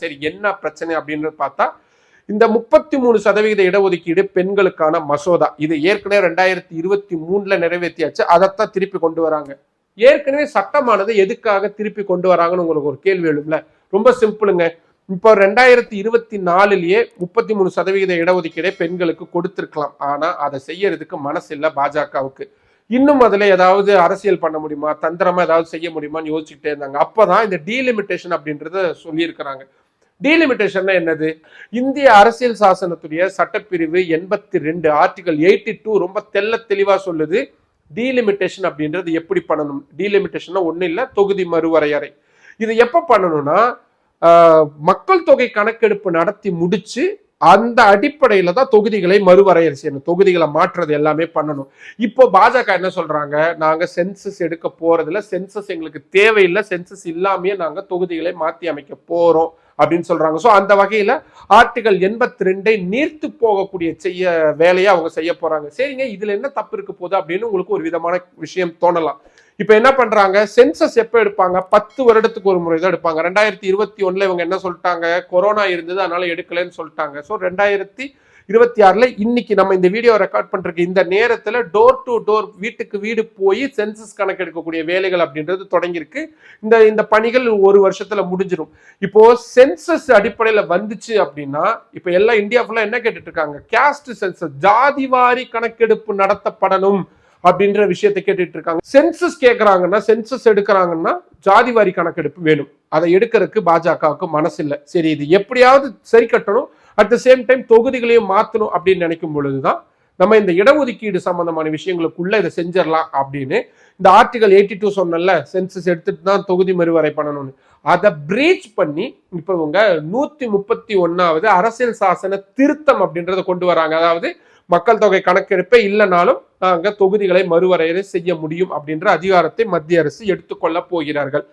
சரி, என்ன பிரச்சனை அப்படின்னு பார்த்தா இந்த 33% இடஒதுக்கீடு பெண்களுக்கான மசோதா இது ஏற்கனவே 2023 நிறைவேற்றியாச்சு. அதைத்தான் திருப்பி கொண்டு வராங்க. ஏற்கனவே சட்டமானது எதுக்காக திருப்பி கொண்டு வராங்கன்னு உங்களுக்கு ஒரு கேள்வி எழும்ல. ரொம்ப சிம்பிளுங்க. இப்போ 2024லயே 33% இடஒதுக்கீடை பெண்களுக்கு கொடுத்திருக்கலாம். ஆனா அதை செய்யறதுக்கு மனசு இல்லை பாஜகவுக்கு. இன்னும் அதுல ஏதாவது அரசியல் பண்ண முடியுமா, தந்திரமா ஏதாவது செய்ய முடியுமான்னு யோசிச்சுக்கிட்டே இருந்தாங்க. அப்பதான் இந்த டீலிமிட்டேஷன் அப்படின்றத சொல்லியிருக்கிறாங்க. டீலிமிட்டேஷன் என்னது? இந்திய அரசியல் சாசனத்துடைய சட்டப்பிரிவு 82 ஆர்டிகல் 82 ரொம்ப தெளிவா சொல்லுது. டீலிமிட்டேஷன் அப்படின்றது எப்படி பண்ணணும். டீலிமிட்டேஷன் ஒண்ணு இல்ல, தொகுதி மறுவரையறை. இது எப்ப பண்ணணும்னா மக்கள் தொகை கணக்கெடுப்பு நடத்தி முடிச்சு அந்த அடிப்படையில தான் தொகுதிகளை மறுவரையறை செய்யணும். தொகுதிகளை மாற்றுறது எல்லாமே பண்ணணும். இப்போ பாஜக என்ன சொல்றாங்க, நாங்க சென்சஸ் எடுக்க போறதுல, சென்சஸ் எங்களுக்கு தேவையில்லை, சென்சஸ் இல்லாமயே நாங்க தொகுதிகளை மாற்றி அமைக்க போறோம் அப்படின்னு சொல்றாங்க. ஸோ அந்த வகையில ஆர்டிகல் 82 நீர்த்து போகக்கூடிய வேலையை அவங்க செய்ய போறாங்க. சரிங்க, இதுல என்ன தப்பு இருக்க போகுது அப்படின்னு உங்களுக்கு ஒரு விதமான விஷயம் தோணலாம். இப்ப என்ன பண்றாங்க, சென்சஸ் எப்ப எடுப்பாங்க, 10 வருடத்துக்கு ஒரு முறை தான் எடுப்பாங்க. 2021 இவங்க என்ன சொல்லிட்டாங்க, கொரோனா இருந்தது அதனால எடுக்கலன்னு சொல்லிட்டாங்க. ஸோ 2026 இன்னைக்கு நம்ம இந்த வீடியோ ரெக்கார்ட் பண்றதுக்கு இந்த நேரத்துல டோர் டு டோர், வீட்டுக்கு வீடு போய் சென்சஸ் கணக்கெடுக்கக்கூடிய வேலைகள் அப்படின்றது தொடங்கியிருக்கு. இந்த பணிகள் ஒரு வருஷத்துல முடிஞ்சிடும். இப்போ சென்சஸ் அடிப்படையில வந்துச்சு அப்படின்னா இப்ப எல்லாம் இந்தியா ஃபுல்லா என்ன கேட்டுட்டு இருக்காங்க, கேஸ்ட் சென்சஸ், ஜாதிவாரி கணக்கெடுப்பு நடத்தப்படணும் அப்படின்ற விஷயத்தை கேட்டுட்டு இருக்காங்க. சென்சஸ் கேட்கறாங்கன்னா, சென்சஸ் எடுக்கிறாங்கன்னா ஜாதிவாரி கணக்கெடுப்பு வேணும். அதை எடுக்கிறதுக்கு பாஜகவுக்கு மனசு இல்லை. சரி, இது எப்படியாவது சரி கட்டணும், அட் த சேம் டைம் தொகுதிகளையும் மாற்றணும் அப்படின்னு நினைக்கும் பொழுதுதான் நம்ம இந்த இடஒதுக்கீடு சம்பந்தமான விஷயங்களுக்குள்ள இதை செஞ்சிடலாம் அப்படின்னு இந்த ஆர்டிகல் 82 சொன்னல, சென்சஸ் எடுத்துட்டு தான் தொகுதி மறுவரை பண்ணணும்னு, அதை பிரீச் பண்ணி இப்ப இவங்க 131வது அரசியல் சாசன திருத்தம் அப்படின்றத கொண்டு வராங்க. அதாவது மக்கள் தொகை கணக்கெடுப்பே இல்லைனாலும் நாங்க தொகுதிகளை மறுவரையறை செய்ய முடியும் அப்படின்ற அதிகாரத்தை மத்திய அரசு எடுத்துக்கொள்ள போகிறார்கள்.